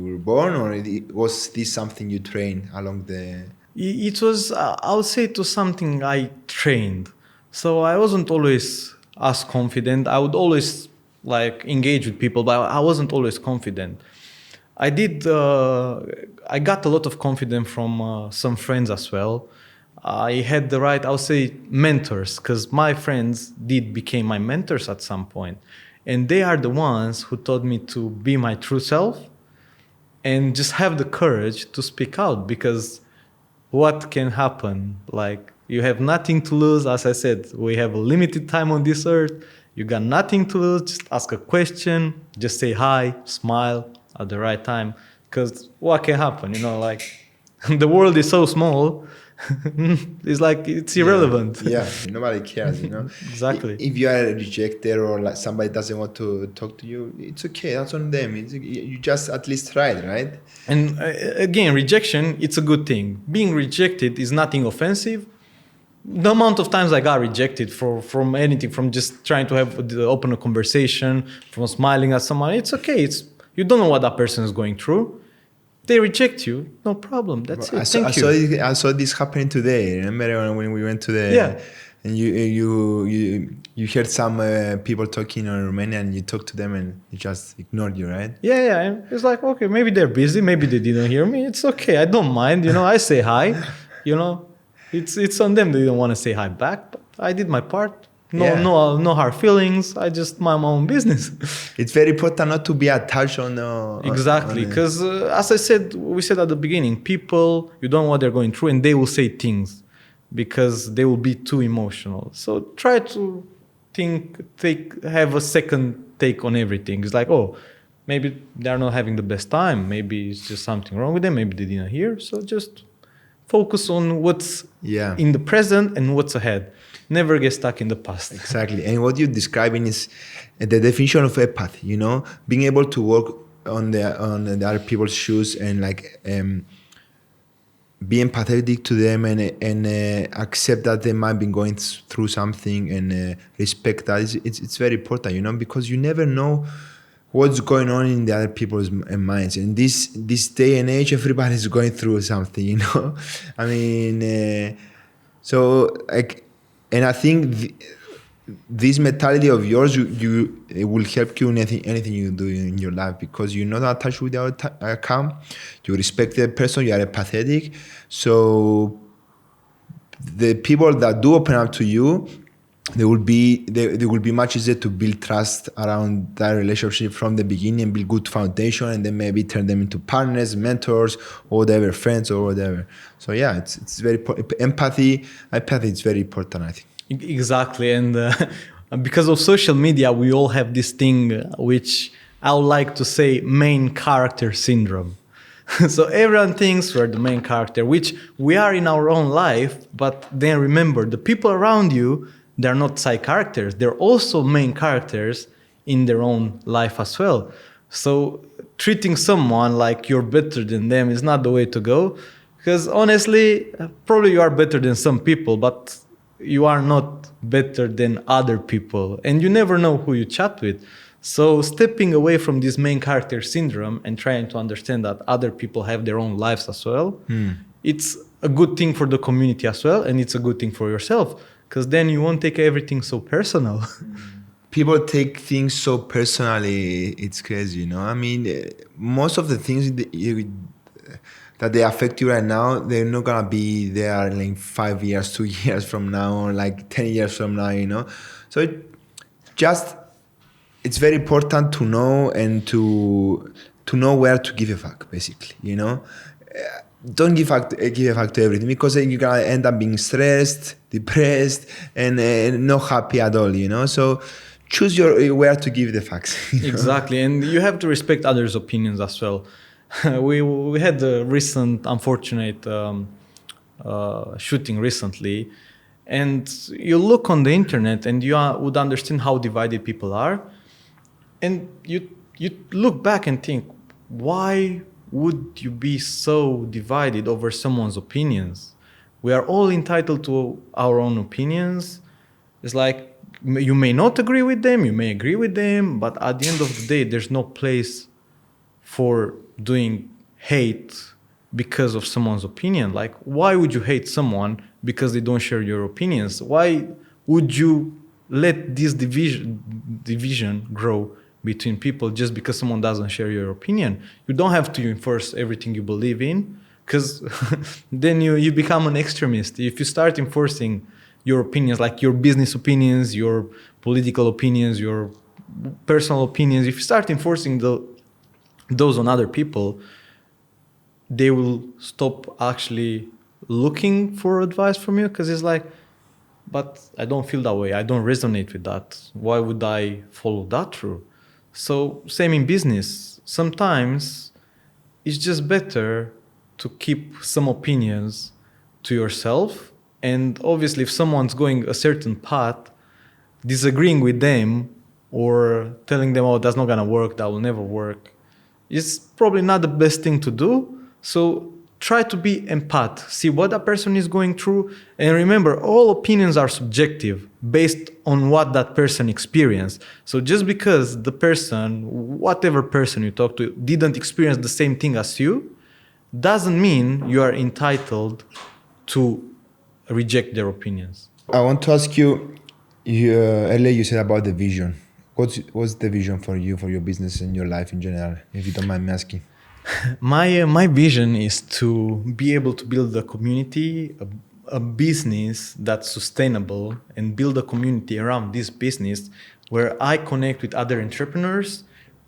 were born, or was this something you trained along the? It was, I would say, it was something I trained. So I wasn't always as confident. I would always like engage with people, but I wasn't always confident. I got a lot of confidence from some friends as well. I had the right, I would say, mentors, because my friends became my mentors at some point. And they are the ones who taught me to be my true self and just have the courage to speak out, because what can happen? Like, you have nothing to lose. As I said, we have a limited time on this earth. You got nothing to lose. Just ask a question. Just say hi, smile at the right time. Because what can happen? Like the world is so small. It's like it's irrelevant. Yeah, nobody cares. Exactly. If you are rejected or like somebody doesn't want to talk to you, it's okay. That's on them. You just at least tried, right? And again, rejection, it's a good thing. Being rejected is nothing offensive. The amount of times I got rejected from anything, from just trying to open a conversation, from smiling at someone, it's okay. You don't know what that person is going through. They reject you, no problem. That's it. Thank you. I saw this happening today. Remember when we went to and you heard some people talking in Romanian, and you talked to them and you just ignored you, right? Yeah. And it's like, okay, maybe they're busy, maybe they didn't hear me. It's okay. I don't mind. I say hi. It's on them. They don't want to say hi back, but I did my part. No hard feelings. I just mind my own business. It's very important not to be attached on exactly, because as I said, we said at the beginning, people, you don't know what they're going through, and they will say things because they will be too emotional. So try to have a second take on everything. It's like, oh, maybe they're not having the best time. Maybe it's just something wrong with them. Maybe they didn't hear. So just focus on what's in the present and what's ahead. Never get stuck in the past. Exactly. And what you're describing is the definition of empathy, being able to work on the other people's shoes and like be empathetic to them and accept that they might be going through something and respect that. It's very important, because you never know what's going on in the other people's minds. And this day and age, everybody's going through something, I mean, So like, and I think this mentality of yours, it will help you in anything you do in your life, because you're not attached with your account. You respect the person. You are empathetic. So the people that do open up to you, they will be much easier to build trust around that relationship from the beginning and build good foundation, and then maybe turn them into partners, mentors, or whatever, friends or whatever. So yeah, it's very empathy. It's very important, I think. Exactly, and because of social media, we all have this thing which I would like to say main character syndrome. So everyone thinks we're the main character, which we are in our own life, but then remember, the people around you, they're not side characters. They're also main characters in their own life as well. So treating someone like you're better than them is not the way to go, because honestly, probably you are better than some people, but you are not better than other people, and you never know who you chat with. So stepping away from this main character syndrome and trying to understand that other people have their own lives as well, it's a good thing for the community as well, and it's a good thing for yourself, because then you won't take everything so personal. People take things so personally. It's crazy, you know. I mean, most of the things that they affect you right now, they're not gonna be there in like 5 years, 2 years from now, or like 10 years from now, you know. So it's very important to know, and to know where to give a fuck, basically, you know. Don't give a fuck to everything, because then you're gonna end up being stressed, depressed, and not happy at all, you know. So choose where to give the fucks. Exactly, and you have to respect others' opinions as well. We had a recent unfortunate shooting recently, and you look on the internet and you would understand how divided people are, and you look back and think, why would you be so divided over someone's opinions? We are all entitled to our own opinions. It's like, you may not agree with them, you may agree with them, but at the end of the day, there's no place for doing hate because of someone's opinion. Like, why would you hate someone because they don't share your opinions? Why would you let this division grow between people just because someone doesn't share your opinion? You don't have to enforce everything you believe in, because then you become an extremist. If you start enforcing your opinions, like your business opinions, your political opinions, your personal opinions, if you start enforcing those on other people, they will stop actually looking for advice from you, because it's like, but I don't feel that way, I don't resonate with that, why would I follow that through? So same in business, sometimes it's just better to keep some opinions to yourself, and obviously if someone's going a certain path, disagreeing with them or telling them, oh, that's not gonna work, that will never work, is probably not the best thing to do. So try to be empath, see what that person is going through, and remember, all opinions are subjective based on what that person experienced. So just because the person, whatever person you talk to, didn't experience the same thing as you, doesn't mean you are entitled to reject their opinions. I want to ask you, earlier you said about the vision. What's the vision for you, for your business and your life in general, if you don't mind me asking? My vision is to be able to build a community, a business that's sustainable, and build a community around this business where I connect with other entrepreneurs.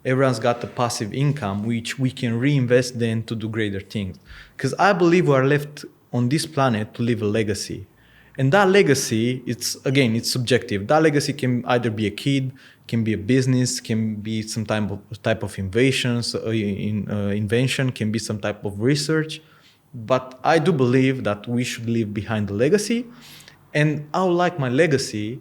Everyone's got a passive income, which we can reinvest then to do greater things. Because I believe we are left on this planet to leave a legacy. And that legacy, it's subjective. That legacy can either be a kid, can be a business, can be some type of invention, can be some type of research. But I do believe that we should leave behind a legacy. And I would like my legacy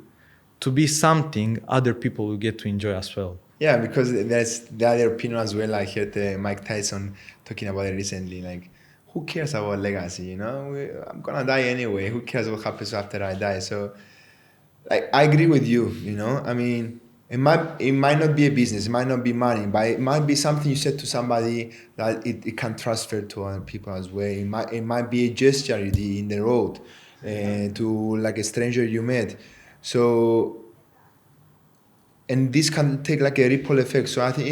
to be something other people will get to enjoy as well. Yeah, because there's the other opinion as well. I heard Mike Tyson talking about it recently. Like, who cares about legacy, you know? I'm gonna die anyway. Who cares what happens after I die? So, like, I agree with you, you know? I mean, it might not be a business, it might not be money, but it might be something you said to somebody that it can transfer to other people as well. It might be a gesture in the road. to like a stranger you met. So, and this can take like a ripple effect. So I think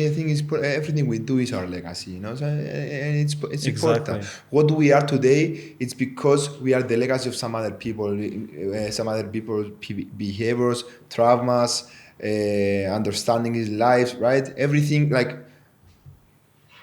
everything we do is our legacy, you know. So, and it's Exactly. important. What we are today, it's because we are the legacy of some other people, behaviors, traumas, understanding his lives, right? Everything like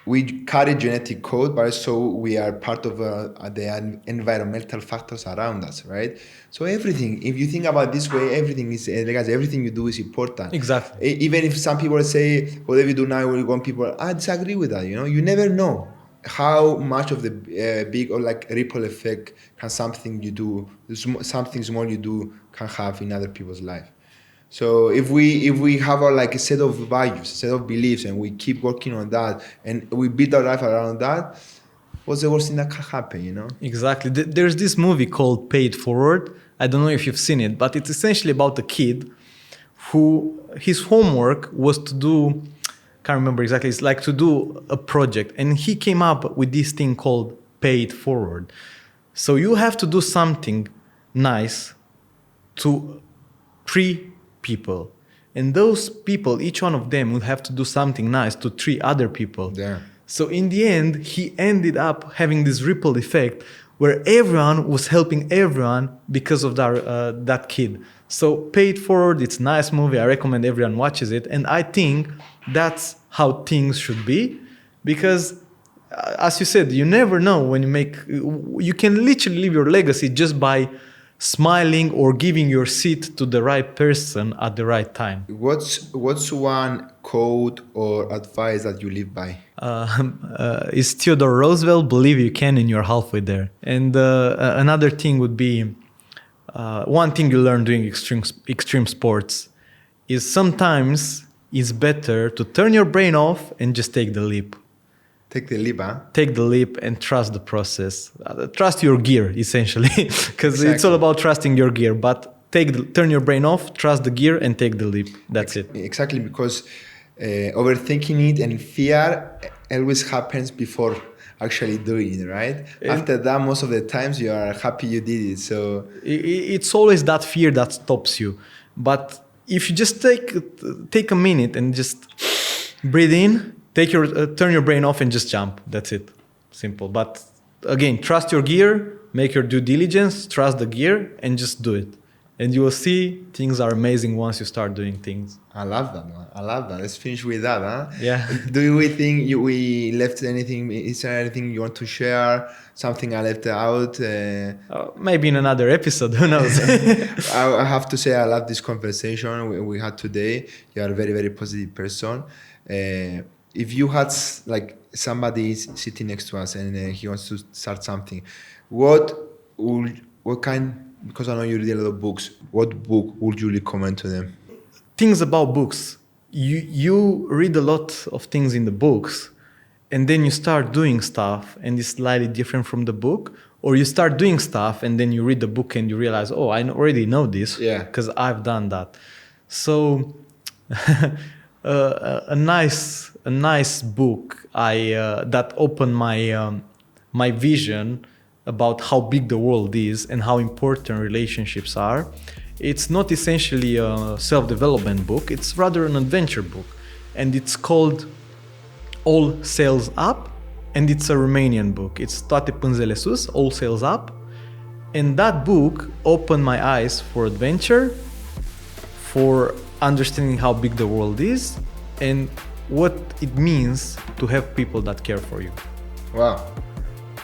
we carry genetic code, but also we are part of the environmental factors around us, right? So everything, if you think about this way, everything is legacy. Everything you do is important. Exactly. Even if some people say, whatever you do now will go on people, I disagree with that, you know? You never know how much of the big or like ripple effect can something you do, something small you do can have in other people's life. So if we have our like a set of values, set of beliefs, and we keep working on that, and we build our life around that, what's the worst thing that can happen, you know? Exactly. There's this movie called Pay It Forward. I don't know if you've seen it, but it's essentially about a kid who his homework was to do, can't remember exactly, it's like to do a project. And he came up with this thing called Pay It Forward. So you have to do something nice to 3 people. And those people, each one of them will have to do something nice to 3 other people. Yeah. So in the end, he ended up having this ripple effect where everyone was helping everyone because of that kid. So Pay It Forward, it's a nice movie. I recommend everyone watches it. And I think that's how things should be, because as you said, you never know when you can literally leave your legacy just by smiling or giving your seat to the right person at the right time. What's one quote or advice that you live by? Is Theodore Roosevelt, believe you can and you're halfway there. And another thing would be, one thing you learn doing extreme sports is sometimes it's better to turn your brain off and just take the leap. Take the leap, huh? Take the leap and trust the process. Trust your gear, essentially, because it's all about trusting your gear. But turn your brain off, trust the gear, and take the leap. That's it. Exactly, because overthinking it and fear always happens before actually doing it, right? After that, most of the times you are happy you did it. So it's always that fear that stops you. But if you just take a minute and just breathe in, turn your brain off and just jump. That's it. Simple. But again, trust your gear, make your due diligence, trust the gear, and just do it. And you will see things are amazing once you start doing things. I love that, man. I love that. Let's finish with that, huh? Yeah. Do we think we left anything? Is there anything you want to share? Something I left out? Maybe in another episode. Who knows? I have to say I love this conversation we had today. You are a very, very positive person. If you had like somebody sitting next to us and he wants to start something, what kind? Because I know you read a lot of books. What book would you recommend to them? Things about books. You read a lot of things in the books, and then you start doing stuff, and it's slightly different from the book. Or you start doing stuff, and then you read the book, and you realize, oh, I already know this, because I've done that. So, a nice book that opened my vision about how big the world is and how important relationships are. It's not essentially a self-development book, it's rather an adventure book. And it's called All Sails Up, and it's a Romanian book. It's Toate Pânzele Sus, All Sails Up. And that book opened my eyes for adventure, for understanding how big the world is, and what it means to have people that care for you. Wow.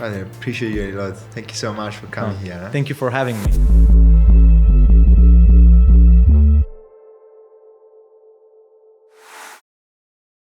I appreciate you a lot. Thank you so much for coming here. Thank you for having me.